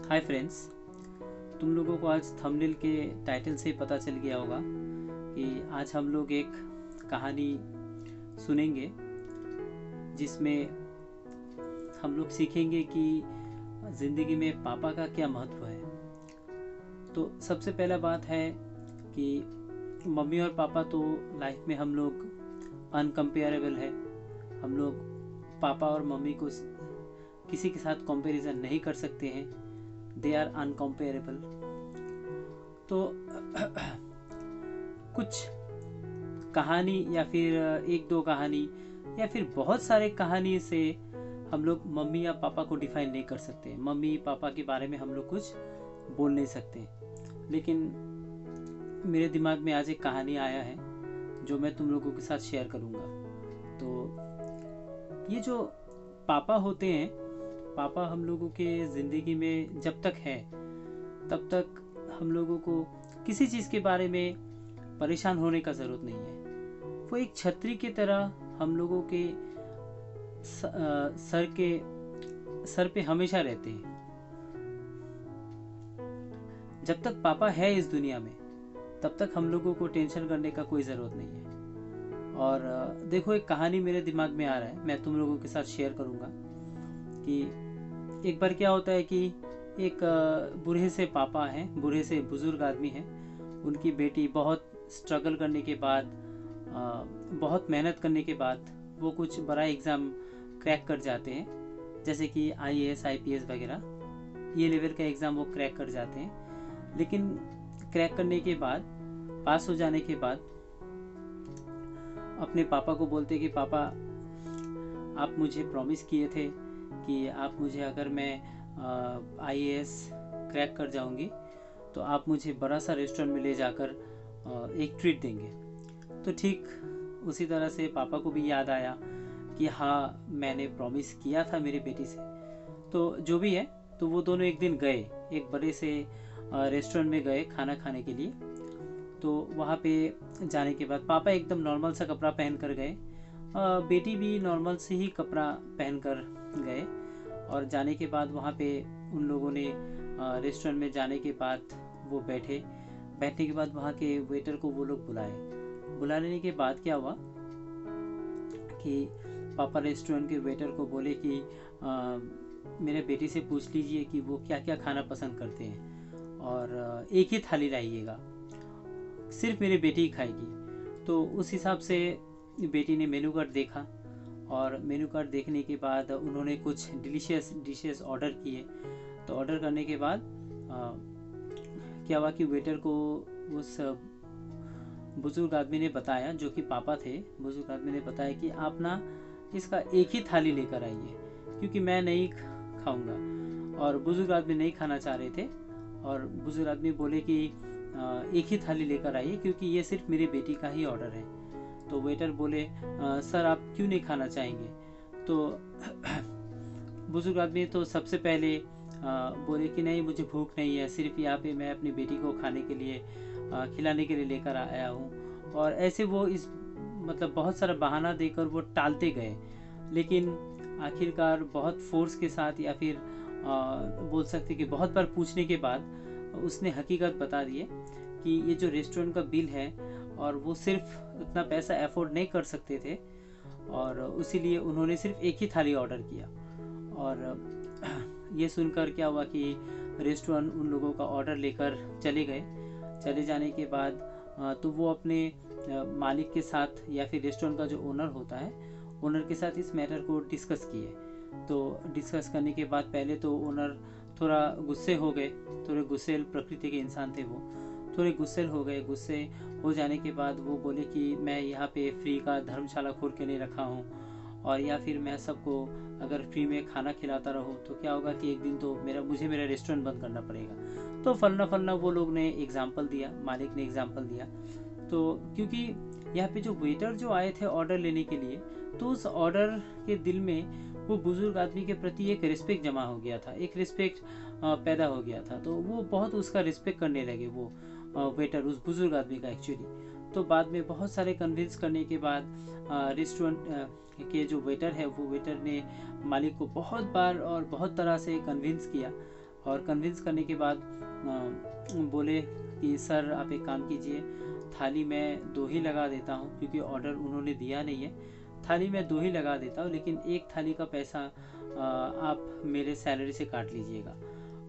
Hi friends. तुम लोगों को आज थंबनेल के टाइटल से पता चल गया होगा कि आज हम लोग एक कहानी सुनेंगे जिसमें हम लोग सीखेंगे कि ज़िंदगी में पापा का क्या महत्व है। तो सबसे पहला बात है कि मम्मी और पापा तो लाइफ में हम लोग अनकम्पेरेबल है। हम लोग पापा और मम्मी को किसी के साथ कंपैरिजन नहीं कर सकते हैं। They are incomparable. तो कुछ कहानी या फिर एक दो कहानी या फिर बहुत सारे कहानी से हम लोग मम्मी या पापा को डिफाइन नहीं कर सकते। मम्मी पापा के बारे में हम लोग कुछ बोल नहीं सकते। लेकिन मेरे दिमाग में आज एक कहानी आया है जो मैं तुम लोगों के साथ शेयर करूँगा। तो ये जो पापा होते हैं, पापा हम लोगों के ज़िंदगी में जब तक है तब तक हम लोगों को किसी चीज़ के बारे में परेशान होने का ज़रूरत नहीं है। वो एक छतरी की तरह हम लोगों के सर पे हमेशा रहते हैं। जब तक पापा है इस दुनिया में तब तक हम लोगों को टेंशन करने का कोई ज़रूरत नहीं है। और देखो, एक कहानी मेरे दिमाग में आ रहा है, मैं तुम लोगों के साथ शेयर करूँगा कि एक बार क्या होता है कि एक बूढ़े से पापा हैं, बूढ़े से बुज़ुर्ग आदमी हैं। उनकी बेटी बहुत स्ट्रगल करने के बाद, बहुत मेहनत करने के बाद वो कुछ बड़ा एग्ज़ाम क्रैक कर जाते हैं, जैसे कि IAS IPS वगैरह। ये लेवल का एग्ज़ाम वो क्रैक कर जाते हैं। लेकिन क्रैक करने के बाद, पास हो जाने के बाद अपने पापा को बोलते कि पापा, आप मुझे प्रॉमिस किए थे कि आप मुझे, अगर मैं IAS क्रैक कर जाऊंगी तो आप मुझे बड़ा सा रेस्टोरेंट में ले जाकर एक ट्रीट देंगे। तो ठीक उसी तरह से पापा को भी याद आया कि हाँ, मैंने प्रॉमिस किया था मेरी बेटी से। तो जो भी है, तो वो दोनों एक दिन गए, एक बड़े से रेस्टोरेंट में गए खाना खाने के लिए। तो वहाँ पे जाने के बाद पापा एकदम नॉर्मल सा कपड़ा पहन कर गए, बेटी भी नॉर्मल से ही कपड़ा पहन कर गए। और जाने के बाद वहाँ पे उन लोगों ने रेस्टोरेंट में जाने के बाद वो बैठने के बाद वहाँ के वेटर को वो लोग बुला लेने के बाद क्या हुआ कि पापा रेस्टोरेंट के वेटर को बोले कि मेरे बेटी से पूछ लीजिए कि वो क्या क्या खाना पसंद करते हैं और एक ही थाली लाइएगा, सिर्फ मेरी बेटी ही खाएगी। तो उस हिसाब से बेटी ने मेनू कार्ड देखा और मेनू कार्ड देखने के बाद उन्होंने कुछ डिलीशियस डिशेस ऑर्डर किए। तो ऑर्डर करने के बाद क्या हुआ कि वेटर को उस बुजुर्ग आदमी ने बताया, जो कि पापा थे, बुजुर्ग आदमी ने बताया कि आप ना इसका एक ही थाली लेकर आइए क्योंकि मैं नहीं खाऊंगा। और बुजुर्ग आदमी नहीं खाना चाह रहे थे और बुजुर्ग आदमी बोले कि एक ही थाली लेकर आइए क्योंकि ये सिर्फ मेरी बेटी का ही ऑर्डर है। तो वेटर बोले, सर आप क्यों नहीं खाना चाहेंगे? तो बुजुर्ग आदमी तो सबसे पहले बोले कि नहीं, मुझे भूख नहीं है, सिर्फ यहाँ पे मैं अपनी बेटी को खाने के लिए, खिलाने के लिए लेकर आया हूँ। और ऐसे वो इस मतलब बहुत सारा बहाना देकर वो टालते गए। लेकिन आखिरकार बहुत फोर्स के साथ या फिर बोल सकते कि बहुत बार पूछने के बाद उसने हकीकत बता दी है कि ये जो रेस्टोरेंट का बिल है, और वो सिर्फ उतना पैसा अफोर्ड नहीं कर सकते थे और इसीलिए उन्होंने सिर्फ एक ही थाली ऑर्डर किया। और ये सुनकर क्या हुआ कि रेस्टोरेंट उन लोगों का ऑर्डर लेकर चले गए। चले जाने के बाद तो वो अपने मालिक के साथ या फिर रेस्टोरेंट का जो ओनर होता है, ओनर के साथ इस मैटर को डिस्कस किए। तो डिस्कस करने के बाद पहले तो ओनर थोड़ा गुस्से हो गए, थोड़े गुस्सेल प्रकृति के इंसान थे वो, थोड़े गुस्सेल हो गए। गुस्से हो जाने के बाद वो बोले कि मैं यहाँ पे फ्री का धर्मशाला खोल के नहीं रखा हूँ, और या फिर मैं सबको अगर फ्री में खाना खिलाता रहूँ तो क्या होगा कि एक दिन तो मुझे मेरा रेस्टोरेंट बंद करना पड़ेगा। तो फलना वो लोग ने एग्जाम्पल दिया, मालिक ने एग्जाम्पल दिया। तो क्योंकि यहाँ पे जो वेटर जो आए थे ऑर्डर लेने के लिए, तो उस ऑर्डर के दिल में वो बुजुर्ग आदमी के प्रति एक रिस्पेक्ट जमा हो गया था, एक रिस्पेक्ट पैदा हो गया था। तो वो बहुत उसका रिस्पेक्ट करने लगे, वो वेटर उस बुजुर्ग आदमी का एक्चुअली। तो बाद में बहुत सारे कन्विंस करने के बाद रेस्टोरेंट के जो वेटर है, वो वेटर ने मालिक को बहुत बार और बहुत तरह से कन्विंस किया और कन्विंस करने के बाद बोले कि सर आप एक काम कीजिए, थाली मैं 2 ही लगा देता हूँ, क्योंकि ऑर्डर उन्होंने दिया नहीं है। थाली मैं 2 ही लगा देता हूँ, लेकिन एक थाली का पैसा आप मेरे सैलरी से काट लीजिएगा।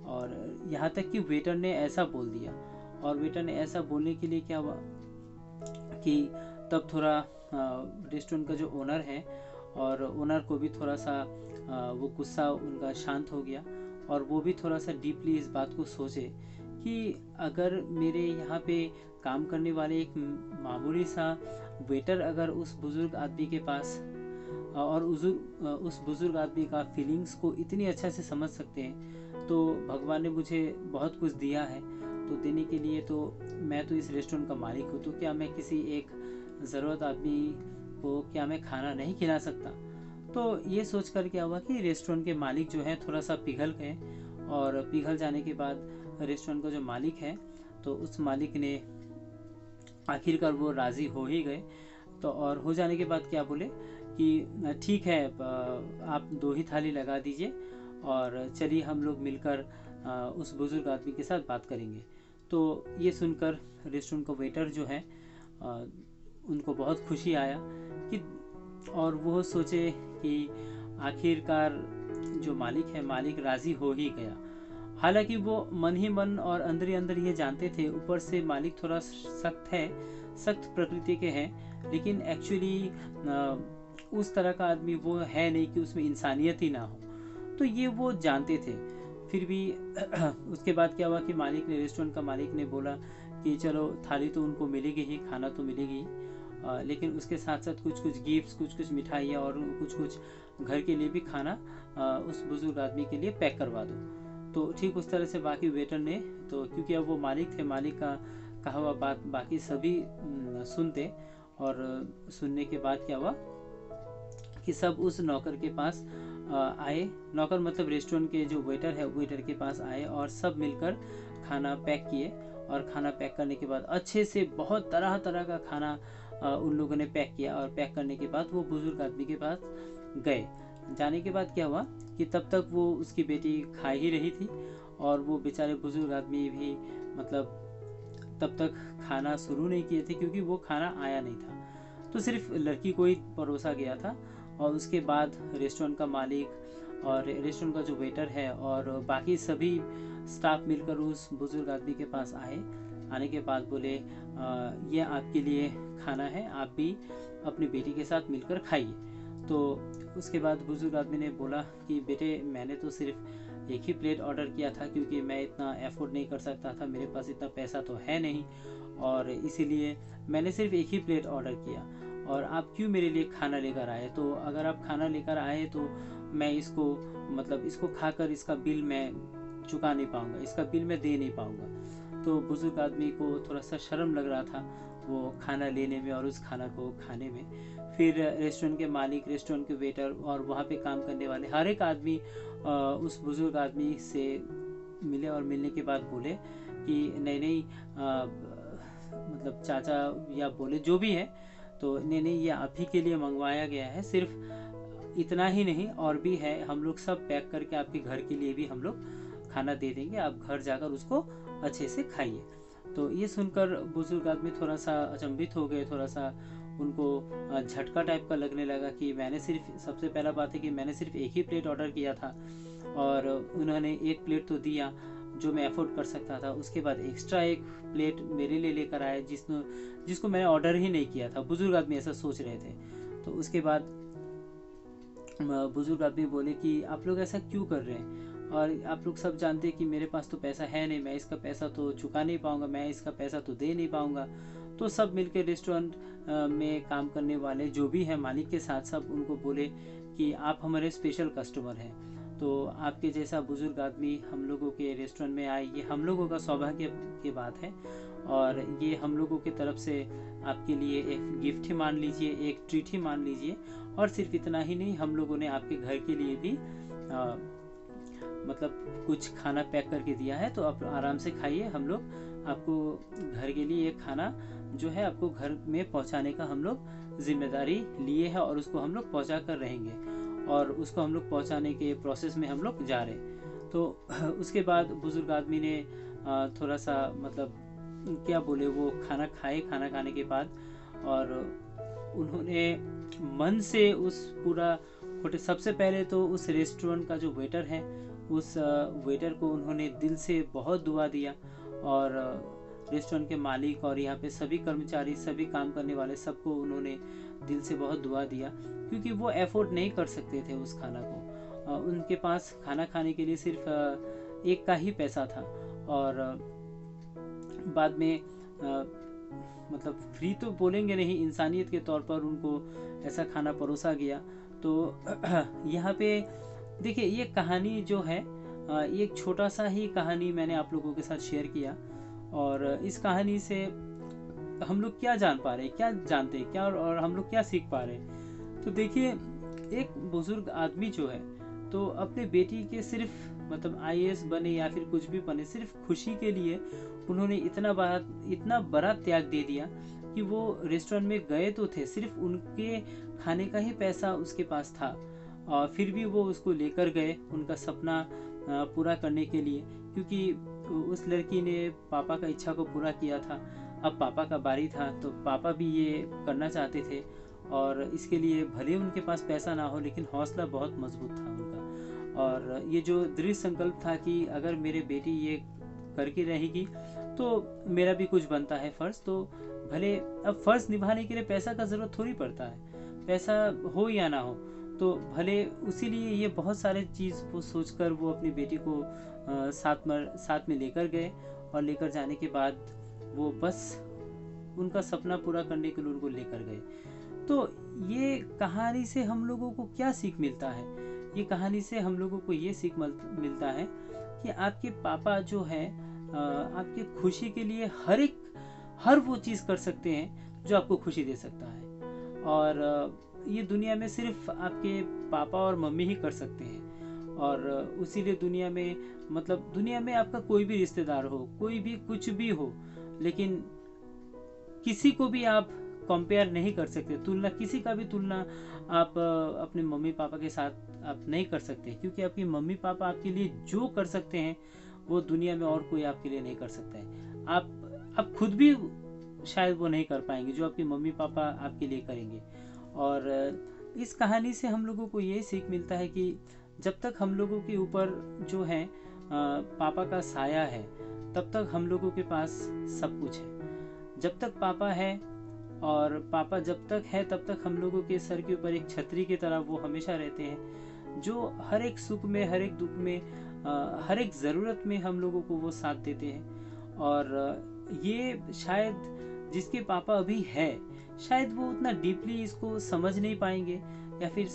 और यहाँ तक कि वेटर ने ऐसा बोल दिया। और वेटर ने ऐसा बोलने के लिए क्या हुआ कि तब थोड़ा रेस्टोरेंट का जो ओनर है, और ओनर को भी थोड़ा सा वो गुस्सा उनका शांत हो गया, और वो भी थोड़ा सा डीपली इस बात को सोचे कि अगर मेरे यहाँ पे काम करने वाले एक मामूली सा वेटर अगर उस बुज़ुर्ग आदमी के पास और उस बुज़ुर्ग आदमी का फीलिंग्स को इतनी अच्छा से समझ सकते हैं, तो भगवान ने मुझे बहुत कुछ दिया है। तो देने के लिए तो मैं तो इस रेस्टोरेंट का मालिक हूँ, तो क्या मैं किसी एक ज़रूरत आदमी को क्या मैं खाना नहीं खिला सकता? तो ये सोच कर क्या हुआ कि रेस्टोरेंट के मालिक जो है थोड़ा सा पिघल गए, और पिघल जाने के बाद रेस्टोरेंट का जो मालिक है, तो उस मालिक ने आखिरकार वो राज़ी हो ही गए। तो और हो जाने के बाद क्या बोले कि ठीक है, आप 2 ही थाली लगा दीजिए, और चलिए हम लोग मिलकर उस बुज़ुर्ग आदमी के साथ बात करेंगे। तो ये सुनकर रेस्टोरेंट का वेटर जो है उनको बहुत खुशी आया कि, और वो सोचे कि आखिरकार जो मालिक है, मालिक राज़ी हो ही गया। हालांकि वो मन ही मन और अंदर ही अंदर ये जानते थे, ऊपर से मालिक थोड़ा सख्त है, सख्त प्रकृति के हैं, लेकिन एक्चुअली उस तरह का आदमी वो है नहीं कि उसमें इंसानियत ही ना हो। तो ये वो जानते थे। फिर भी उसके बाद क्या हुआ कि मालिक ने, रेस्टोरेंट का मालिक ने बोला कि चलो थाली तो उनको मिलेगी ही, खाना तो मिलेगी ही, लेकिन उसके साथ साथ कुछ कुछ गिफ्ट्स, कुछ कुछ मिठाइयाँ और कुछ कुछ घर के लिए भी खाना उस बुजुर्ग आदमी के लिए पैक करवा दो। तो ठीक उस तरह से बाकी वेटर ने, तो क्योंकि अब वो मालिक थे, मालिक का कहा हुआ बात बाकी सभी सुनते, और सुनने के बाद क्या हुआ कि सब उस नौकर के पास आए। नौकर मतलब रेस्टोरेंट के जो वेटर है, वेटर के पास आए और सब मिलकर खाना पैक किए। और खाना पैक करने के बाद अच्छे से बहुत तरह तरह का खाना उन लोगों ने पैक किया, और पैक करने के बाद वो बुजुर्ग आदमी के पास गए। जाने के बाद क्या हुआ कि तब तक वो उसकी बेटी खा ही रही थी, और वो बेचारे बुजुर्ग आदमी भी मतलब तब तक खाना शुरू नहीं किए थे, क्योंकि वो खाना आया नहीं था, तो सिर्फ लड़की को ही परोसा गया था। और उसके बाद रेस्टोरेंट का मालिक और रेस्टोरेंट का जो वेटर है और बाकी सभी स्टाफ मिलकर उस बुजुर्ग आदमी के पास आए। आने के बाद बोले ये आपके लिए खाना है, आप भी अपनी बेटी के साथ मिलकर खाइए। तो उसके बाद बुजुर्ग आदमी ने बोला कि बेटे, मैंने तो सिर्फ एक ही प्लेट ऑर्डर किया था, क्योंकि मैं इतना अफोर्ड नहीं कर सकता था, मेरे पास इतना पैसा तो है नहीं, और इसीलिए मैंने सिर्फ एक ही प्लेट ऑर्डर किया, और आप क्यों मेरे लिए खाना लेकर आए? तो अगर आप खाना लेकर आए तो मैं इसको मतलब इसको खाकर इसका बिल मैं चुका नहीं पाऊँगा, इसका बिल मैं दे नहीं पाऊँगा। तो बुजुर्ग आदमी को थोड़ा सा शर्म लग रहा था वो खाना लेने में और उस खाना को खाने में। फिर रेस्टोरेंट के मालिक, रेस्टोरेंट के वेटर और वहाँ पे काम करने वाले हर एक आदमी उस बुजुर्ग आदमी से मिले, और मिलने के बाद बोले कि नहीं नहीं, मतलब चाचा या बोले जो भी है, तो नहीं नहीं, ये आप ही के लिए मंगवाया गया है, सिर्फ इतना ही नहीं और भी है, हम लोग सब पैक करके आपके घर के लिए भी हम लोग खाना दे देंगे, आप घर जाकर उसको अच्छे से खाइए। तो ये सुनकर बुजुर्ग आदमी थोड़ा सा अचंभित हो गए, थोड़ा सा उनको झटका टाइप का लगने लगा कि मैंने सिर्फ, सबसे पहला बात है कि मैंने सिर्फ एक ही प्लेट ऑर्डर किया था, और उन्होंने एक प्लेट तो दिया जो मैं अफोर्ड कर सकता था, उसके बाद एक्स्ट्रा एक प्लेट मेरे लिए लेकर आए जिसको मैंने ऑर्डर ही नहीं किया था। बुजुर्ग आदमी ऐसा सोच रहे थे। तो उसके बाद बुजुर्ग आदमी बोले कि आप लोग ऐसा क्यों कर रहे हैं, और आप लोग सब जानते हैं कि मेरे पास तो पैसा है नहीं, मैं इसका पैसा तो चुका नहीं पाऊंगा, मैं इसका पैसा तो दे नहीं पाऊंगा। तो सब मिलकर रेस्टोरेंट में काम करने वाले जो भी हैं मालिक के साथ, सब उनको बोले कि आप हमारे स्पेशल कस्टमर हैं, तो आपके जैसा बुजुर्ग आदमी हम लोगों के रेस्टोरेंट में आए, ये हम लोगों का सौभाग्य की बात है, और ये हम लोगों की तरफ से आपके लिए एक गिफ्ट ही मान लीजिए, एक ट्रीट ही मान लीजिए। और सिर्फ इतना ही नहीं, हम लोगों ने आपके घर के लिए भी मतलब कुछ खाना पैक करके दिया है, तो आप आराम से खाइए। हम लोग आपको घर के लिए एक खाना जो है आपको घर में पहुंचाने का हम लोग जिम्मेदारी लिए है, और उसको हम लोग पहुंचा कर रहेंगे, और उसको हम लोग पहुंचाने के प्रोसेस में हम लोग जा रहे हैं। तो उसके बाद बुजुर्ग आदमी ने थोड़ा सा मतलब क्या बोले, वो खाना खाए, खाना खाने के बाद, और उन्होंने मन से उस पूरा होटल, सबसे पहले तो उस रेस्टोरेंट का जो वेटर है, उस वेटर को उन्होंने दिल से बहुत दुआ दिया, और रेस्टोरेंट के मालिक और यहाँ पे सभी कर्मचारी, सभी काम करने वाले, सबको उन्होंने दिल से बहुत दुआ दिया, क्योंकि वो अफोर्ड नहीं कर सकते थे उस खाना को। उनके पास खाना खाने के लिए सिर्फ एक का ही पैसा था, और बाद में मतलब फ्री तो बोलेंगे नहीं, इंसानियत के तौर पर उनको ऐसा खाना परोसा गया। तो यहाँ पे देखिए, ये कहानी जो है, ये एक छोटा सा ही कहानी मैंने आप लोगों के साथ शेयर किया, और इस कहानी से हम लोग क्या जान पा रहे हैं, क्या जानते हैं, क्या और हम लोग क्या सीख पा रहे हैं। तो देखिए, एक बुजुर्ग आदमी जो है, तो अपने बेटी के सिर्फ मतलब आईएएस बने या फिर कुछ भी बने, सिर्फ खुशी के लिए उन्होंने इतना बड़ा त्याग दे दिया कि वो रेस्टोरेंट में गए तो थे, सिर्फ उनके खाने का ही पैसा उसके पास था, और फिर भी वो उसको लेकर गए उनका सपना पूरा करने के लिए, क्योंकि उस लड़की ने पापा का इच्छा को पूरा किया था। अब पापा का बारी था, तो पापा भी ये करना चाहते थे, और इसके लिए भले उनके पास पैसा ना हो, लेकिन हौसला बहुत मजबूत था उनका, और ये जो दृढ़ संकल्प था कि अगर मेरे बेटी ये करके रहेगी तो मेरा भी कुछ बनता है फर्ज। तो भले अब फर्ज निभाने के लिए पैसा का जरूरत थोड़ी पड़ता है, पैसा हो या ना हो, तो भले उसी लिए ये बहुत सारे चीज़ वो सोचकर वो अपनी बेटी को साथ में लेकर गए, और लेकर जाने के बाद वो बस उनका सपना पूरा करने के लिए उनको लेकर गए। तो ये कहानी से हम लोगों को क्या सीख मिलता है? ये कहानी से हम लोगों को ये सीख मिलता है कि आपके पापा जो है आपकी खुशी के लिए हर वो चीज़ कर सकते हैं जो आपको खुशी दे सकता है, और ये दुनिया में सिर्फ आपके पापा और मम्मी ही कर सकते हैं। और उसीलिए दुनिया में आपका कोई भी रिश्तेदार हो, कोई भी कुछ भी हो, लेकिन किसी को भी आप कंपेयर नहीं कर सकते, तुलना, किसी का भी तुलना आप अपने मम्मी पापा के साथ आप नहीं कर सकते, क्योंकि आपके मम्मी पापा आपके लिए जो कर सकते हैं वो दुनिया में और कोई आपके लिए नहीं कर सकता है। आप खुद भी शायद वो नहीं कर पाएंगे जो आपके मम्मी पापा आपके लिए करेंगे। और इस कहानी से हम लोगों को ये सीख मिलता है कि जब तक हम लोगों के ऊपर जो है पापा का साया है, तब तक हम लोगों के पास सब कुछ है। जब तक पापा है, और पापा जब तक है, तब तक हम लोगों के सर के ऊपर एक छतरी की तरह वो हमेशा रहते हैं, जो हर एक सुख में, हर एक दुख में, हर एक ज़रूरत में हम लोगों को वो साथ देते हैं। और ये शायद जिसके पापा अभी है, शायद वो उतना डीपली इसको समझ नहीं पाएंगे, या फिर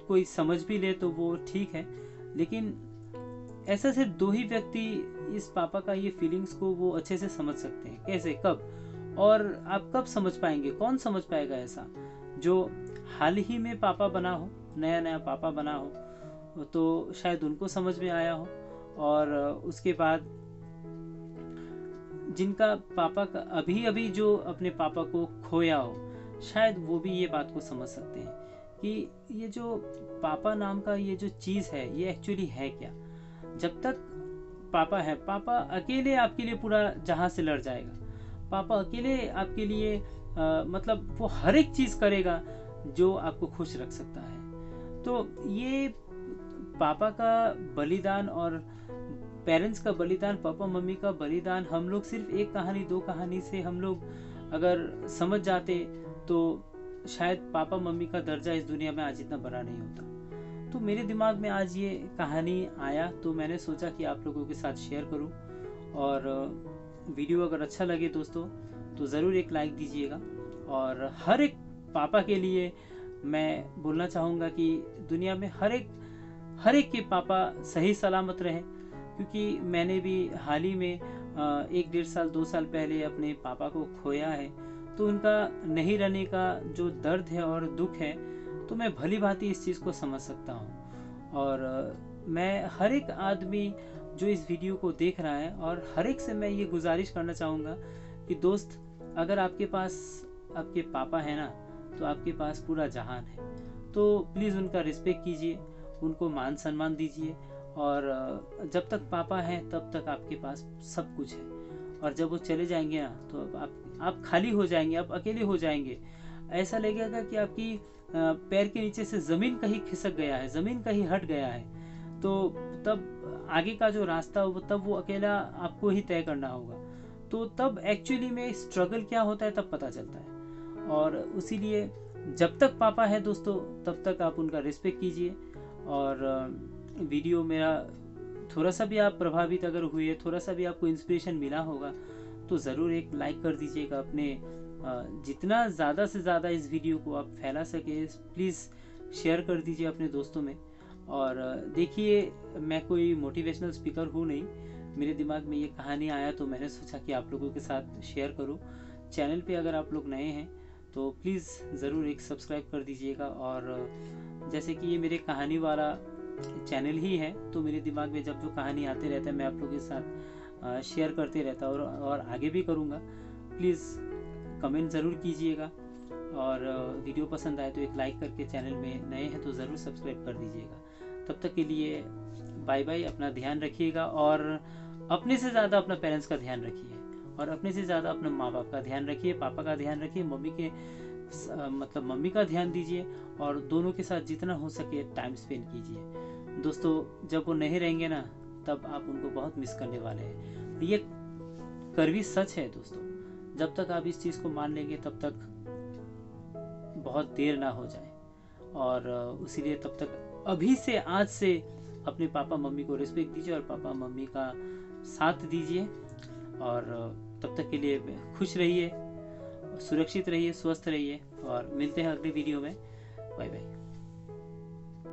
कोई समझ भी ले तो वो ठीक है, लेकिन ऐसा सिर्फ दो ही व्यक्ति इस पापा का ये फीलिंग्स को वो अच्छे से समझ सकते हैं। कैसे, कब, और आप कब समझ पाएंगे? कौन समझ पाएगा? ऐसा जो हाल ही में पापा बना हो, नया नया पापा बना हो, तो शायद उनको समझ में आया हो, और उसके बाद जिनका पापा का अभी जो अपने पापा को खोया हो, शायद वो भी ये बात को समझ सकते हैं कि ये जो पापा नाम का ये जो चीज़ है, ये एक्चुअली है क्या। जब तक पापा है, पापा अकेले आपके लिए पूरा जहां से लड़ जाएगा, पापा अकेले आपके लिए मतलब वो हर एक चीज़ करेगा जो आपको खुश रख सकता है। तो ये पापा का बलिदान और पेरेंट्स का बलिदान, पापा मम्मी का बलिदान, हम लोग सिर्फ एक कहानी, दो कहानी से हम लोग अगर समझ जाते तो शायद पापा मम्मी का दर्जा इस दुनिया में आज इतना बड़ा नहीं होता। तो मेरे दिमाग में आज ये कहानी आया, तो मैंने सोचा कि आप लोगों के साथ शेयर करूं। और वीडियो अगर अच्छा लगे दोस्तों, तो ज़रूर एक लाइक दीजिएगा। और हर एक पापा के लिए मैं बोलना चाहूँगा कि दुनिया में हर एक के पापा सही सलामत रहें, क्योंकि मैंने भी हाल ही में 1-1.5 साल 2 साल पहले अपने पापा को खोया है। तो उनका नहीं रहने का जो दर्द है और दुख है, तो मैं भली भांति इस चीज़ को समझ सकता हूँ। और मैं हर एक आदमी जो इस वीडियो को देख रहा है, और हर एक से मैं ये गुजारिश करना चाहूँगा कि दोस्त, अगर आपके पास आपके पापा है ना, तो आपके पास पूरा जहान है। तो प्लीज़ उनका रिस्पेक्ट कीजिए, उनको मान सम्मान दीजिए, और जब तक पापा हैं तब तक आपके पास सब कुछ है, और जब वो चले जाएंगे ना तो आप खाली हो जाएंगे, आप अकेले हो जाएंगे। ऐसा लगेगा कि आपकी पैर के नीचे से ज़मीन कहीं खिसक गया है, ज़मीन कहीं हट गया है। तो तब आगे का जो रास्ता हो तब वो अकेला आपको ही तय करना होगा। तो तब एक्चुअली में स्ट्रगल क्या होता है तब पता चलता है। और इसीलिए जब तक पापा है दोस्तों तब तक आप उनका रिस्पेक्ट कीजिए। और वीडियो मेरा थोड़ा सा भी आप प्रभावित अगर हुए, थोड़ा सा भी आपको इंस्पिरेशन मिला होगा तो ज़रूर एक लाइक कर दीजिएगा। अपने जितना ज़्यादा से ज़्यादा इस वीडियो को आप फैला सके प्लीज़ शेयर कर दीजिए अपने दोस्तों में। और देखिए, मैं कोई मोटिवेशनल स्पीकर हूँ नहीं, मेरे दिमाग में ये कहानी आया तो मैंने सोचा कि आप लोगों के साथ शेयर करूँ। चैनल पे अगर आप लोग नए हैं तो प्लीज़ ज़रूर एक सब्सक्राइब कर दीजिएगा। और जैसे कि ये मेरे कहानी वाला चैनल ही है तो मेरे दिमाग में जब जो कहानी आते रहता है मैं आप लोगों के साथ शेयर करते रहता हूँ, और आगे भी करूँगा। प्लीज़ कमेंट ज़रूर कीजिएगा, और वीडियो पसंद आए तो एक लाइक करके, चैनल में नए हैं तो ज़रूर सब्सक्राइब कर दीजिएगा। तब तक के लिए बाय बाय, अपना ध्यान रखिएगा, और अपने से ज़्यादा अपना पेरेंट्स का ध्यान रखिए, और अपने से ज़्यादा अपने माँ बाप का ध्यान रखिए, पापा का ध्यान रखिए, मम्मी के मतलब मम्मी का ध्यान दीजिए, और दोनों के साथ जितना हो सके टाइम स्पेंड कीजिए। दोस्तों जब वो नहीं रहेंगे ना तब आप उनको बहुत मिस करने वाले हैं। ये कड़वी सच है दोस्तों। जब तक आप इस चीज़ को मान लेंगे तब तक बहुत देर ना हो जाए। और इसीलिए तब तक अभी से, आज से अपने पापा मम्मी को रिस्पेक्ट दीजिए और पापा मम्मी का साथ दीजिए। और तब तक के लिए खुश रहिए, सुरक्षित रहिए, स्वस्थ रहिए, और मिलते हैं अगले वीडियो में। Bye bye.